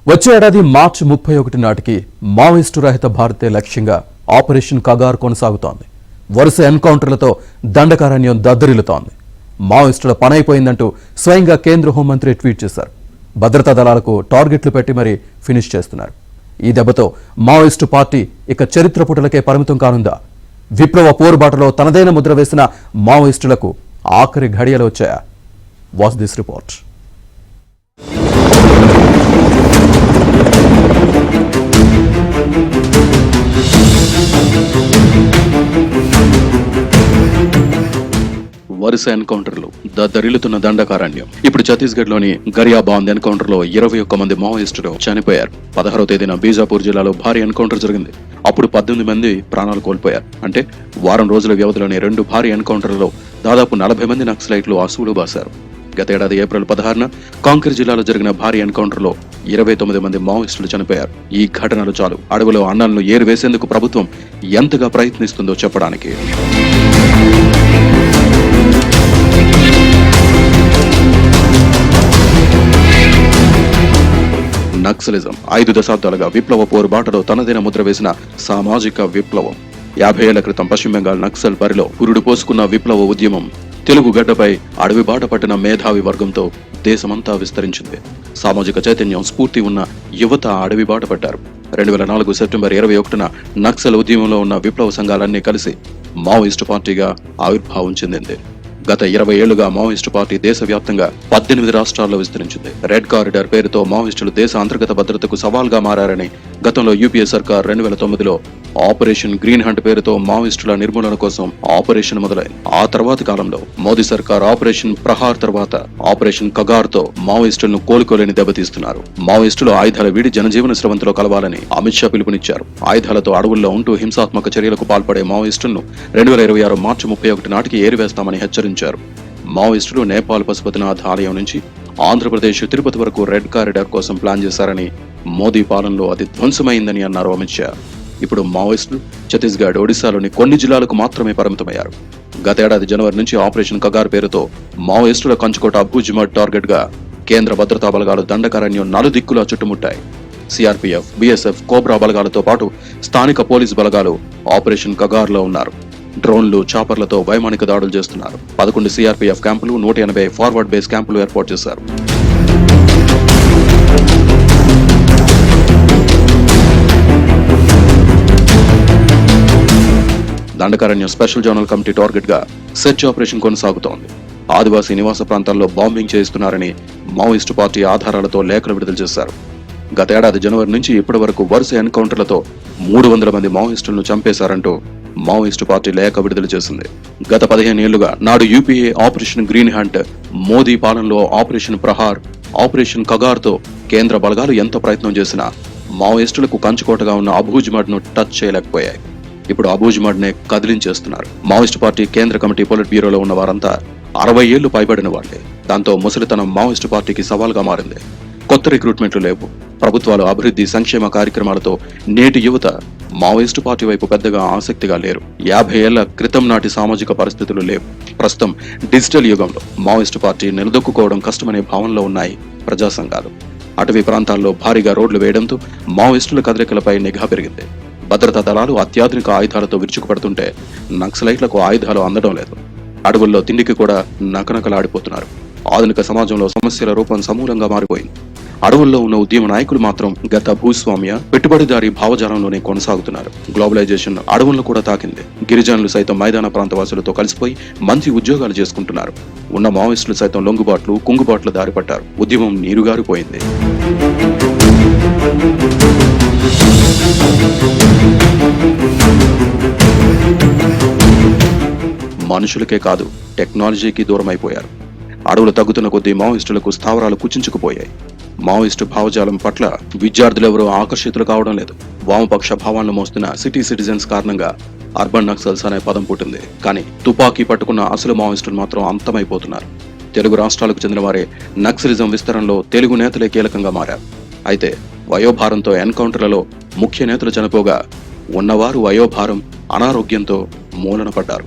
వచ్చే ఏడాది మార్చి 31 నాటికి మావోయిస్టు రహిత భారతే లక్ష్యంగా ఆపరేషన్ కగార్ కొనసాగుతోంది. వరుస ఎన్కౌంటర్లతో దండకారణ్యం దద్దరిల్లుతోంది. మావోయిస్టుల పనైపోయిందంటూ స్వయంగా కేంద్ర హోంమంత్రి ట్వీట్ చేశారు. భద్రతా దళాలకు టార్గెట్లు పెట్టి మరీ ఫినిష్ చేస్తున్నారు. ఈ దెబ్బతో మావోయిస్టు పార్టీ ఇక చరిత్ర పుటలకే పరిమితం కానుందా? విప్లవ పోరుబాటలో తనదైన ముద్ర వేసిన మావోయిస్టులకు ఆఖరి ఘడియలు వచ్చాయా? Watch this report. వరుస ఎన్కౌంటర్లు దద్దరిల్లుతున్న దండకారణ్యం. ఇప్పుడు ఛత్తీస్గఢ్లోని గరియాబాంద్ ఎన్కౌంటర్లో 21 మంది మావోయిస్టులు చనిపోయారు. 16వ తేదీన బీజాపూర్ జిల్లాలో భారీ ఎన్కౌంటర్ జరిగింది. అప్పుడు 18 మంది ప్రాణాలు కోల్పోయారు. అంటే వారం రోజుల వ్యవధిలోని 2 భారీ ఎన్కౌంటర్లలో దాదాపు 40 మంది నక్సలైట్లు అసువులు బాశారు. గత ఏడాది ఏప్రిల్ 16న కాంకేర్ జిల్లాలో జరిగిన భారీ ఎన్కౌంటర్లో 29 మంది మావోయిస్టులు చనిపోయారు. ఈ ఘటనలు చాలు అడవిలో అన్నాలను ఏరివేసేందుకు ప్రభుత్వం ఎంతగా ప్రయత్నిస్తుందో చెప్పడానికి. నక్సలిజం 5 దశాబ్దాలుగా విప్లవ పోరుబాటలో తనదైన ముద్ర వేసిన సామాజిక విప్లవం. 50 ఏళ్ల క్రితం పశ్చిమ బెంగాల్ నక్సల్ బరిలో పురుడు పోసుకున్న విప్లవ ఉద్యమం తెలుగు గడ్డపై అడవి బాట పట్టిన మేధావి వర్గంతో దేశమంతా విస్తరించింది. సామాజిక చైతన్యం స్ఫూర్తి ఉన్న యువత అడవి బాట పట్టారు. 2004 సెప్టెంబర్ 21న నక్సల్ ఉద్యమంలో ఉన్న విప్లవ సంఘాలన్నీ కలిసి మావోయిస్టు పార్టీగా ఆవిర్భావం చెందింది. గత 20 ఏళ్లుగా మావోయిస్టు పార్టీ దేశవ్యాప్తంగా 18 రాష్ట్రాల్లో విస్తరించింది. రెడ్ కారిడార్ పేరుతో మావోయిస్టులు దేశ అంతర్గత భద్రతకు సవాల్గా మారారని గతంలో యూపీఏ సర్కార్ 2009లో ఆపరేషన్ గ్రీన్ హంట్ పేరుతో మావోయిస్టుల నిర్మూలన కోసం ఆపరేషన్ మొదలైంది. ఆ తర్వాతి కాలంలో మోదీ సర్కార్ ఆపరేషన్ ప్రహార్ తర్వాత ఆపరేషన్ కగార్ తో మావోయిస్టులను కోలుకోలేని దెబ్బతీస్తున్నారు. మావోయిస్టులు ఆయుధాల వీడి జనజీవన స్రవంతిలో కలవాలని అమిత్ షా పిలుపునిచ్చారు. ఆయుధాలతో అడవుల్లో ఉంటూ హింసాత్మక చర్యలకు పాల్పడే మావోయిస్టులను 2026 మార్చి 31 నాటికి ఏరివేస్తామని హెచ్చరించారు. మావోయిస్టులు నేపాల్ పశుపతినాథ్ ఆలయం నుంచి ఆంధ్రప్రదేశ్ తిరుపతి వరకు రెడ్ కారిడార్ కోసం ప్లాన్ చేశారని, మోదీ పాలనలో అది ధ్వంసమైందని అన్నారు అమిత్ షా. ఇప్పుడు మావోయిస్టులు ఛత్తీస్గఢ్, ఒడిశాలోని కొన్ని జిల్లాలకు మాత్రమే పరిమితమయ్యారు. గత ఏడాది జనవరి నుంచి ఆపరేషన్ కగార్ పేరుతో మావోయిస్టుల కంచుకోట అబూజ్మడ్ టార్గెట్ గా కేంద్ర భద్రతా బలగాలు దండకారణ్యం నలుదిక్కులా చుట్టుముట్టాయి. సిఆర్పీఎఫ్, బీఎస్ఎఫ్, కోబ్రా బలగాలతో పాటు స్థానిక పోలీసు బలగాలు ఆపరేషన్ కగార్ లో ఉన్నారు. డ్రోన్లు, చాపర్లతో వైమానిక దాడులు చేస్తున్నారు. 11 సిఆర్పీఎఫ్ క్యాంపులు, 180 ఫార్వర్డ్ బేస్ క్యాంపులు ఏర్పాటు చేశారు. Dandakaranya special zonal committee target గా సెర్చ్ ఆపరేషన్ కొనసాగుతోంది. ఆదివాసీ నివాస ప్రాంతాల్లో బాంబింగ్ చేయిస్తున్నారని మావోయిస్టు పార్టీ ఆధారాలతో లేఖలు విడుదల చేశారు. గత ఏడాది జనవరి నుంచి ఇప్పటి వరకు వరుస ఎన్కౌంటర్లతో 300 మంది మావోయిస్టులను చంపేశారంటూ మావోయిస్టు పార్టీ లేఖ విడుదల చేసింది. గత 15 ఏళ్లుగా నాడు UPA Operation Green Hunt, Modi పాలనలో ఆపరేషన్ ప్రహార్, ఆపరేషన్ కగార్ తో కేంద్ర బలగాలు ఎంత ప్రయత్నం చేసినా మావోయిస్టులకు కంచుకోటగా ఉన్న అబూజ్మడ్ ను టచ్ చేయలేకపోయాయి. ఇప్పుడు అబూజ్మడ్ నే కదిలించేస్తున్నారు. మావోయిస్టు పార్టీ కేంద్ర కమిటీ పొలిట్ బ్యూరోలో ఉన్న వారంతా 60 ఏళ్లు పైబడిన వాళ్లే. దాంతో ముసలితనం మావోయిస్టు పార్టీకి సవాల్గా మారింది. కొత్త రిక్రూట్మెంట్లు లేవు. ప్రభుత్వాలు అభివృద్ధి, సంక్షేమ కార్యక్రమాలతో నేటి యువత మావోయిస్టు పార్టీ వైపు పెద్దగా ఆసక్తిగా లేరు. 50 ఏళ్ల క్రితం నాటి సామాజిక పరిస్థితులు లేవు. ప్రస్తుతం డిజిటల్ యుగంలో మావోయిస్టు పార్టీ నిలదొక్కుకోవడం కష్టమనే భావనలో ఉన్నాయి ప్రజా సంఘాలు. అటవీ ప్రాంతాల్లో భారీగా రోడ్లు వేయడంతో మావోయిస్టుల కదలికలపై నిఘా పెరిగింది. భద్రతా దళాలు అత్యాధునిక ఆయుధాలతో విరుచుకుపడుతుంటే నక్సలైట్లకు ఆయుధాలు అందడం లేదు. అడవుల్లో తిండికి కూడా నకనకలాడిపోతున్నారు. ఆధునిక సమాజంలో సమస్యల రూపం సమూలంగా మారిపోయింది. అడవుల్లో ఉన్న ఉద్యమ నాయకులు మాత్రం గత భూస్వామ్య, పెట్టుబడిదారీ భావజాలంలోనే కొనసాగుతున్నారు. గ్లోబలైజేషన్ అడవులను కూడా తాకింది. గిరిజనులు సైతం మైదాన ప్రాంత వాసులతో కలిసిపోయి మంచి ఉద్యోగాలు చేసుకుంటున్నారు. ఉన్న మావోయిస్టులు సైతం లొంగుబాట్లు, కుంగుబాట్ల దారి పట్టారు. ఉద్యమం నీరుగారిపోయింది. మనుషులకే కాదు, టెక్నాలజీకి దూరం అయిపోయారు. అడవులు తగ్గుతున్న కొద్దీ మావోయిస్టులకు స్థావరాలు కుచించుకుపోయాయి. మావోయిస్టు భావజాలం పట్ల విద్యార్థులెవరూ ఆకర్షితులు కావడం లేదు. వామపక్ష భావాలను మోస్తున్న సిటీ సిటిజన్స్ కారణంగా అర్బన్ నక్సల్స్ అనే పదం పుట్టింది. కానీ తుపాకీ పట్టుకున్న అసలు మావోయిస్టులు మాత్రం అంతమైపోతున్నారు. తెలుగు రాష్ట్రాలకు చెందిన వారే నక్సలిజం విస్తరణలో తెలుగు నేతలే కీలకంగా మారారు. అయితే వయోభారంతో ఎన్కౌంటర్లలో ముఖ్య నేతలు చనిపోగా ఉన్నవారు వయోభారం, అనారోగ్యంతో మూలన పడ్డారు.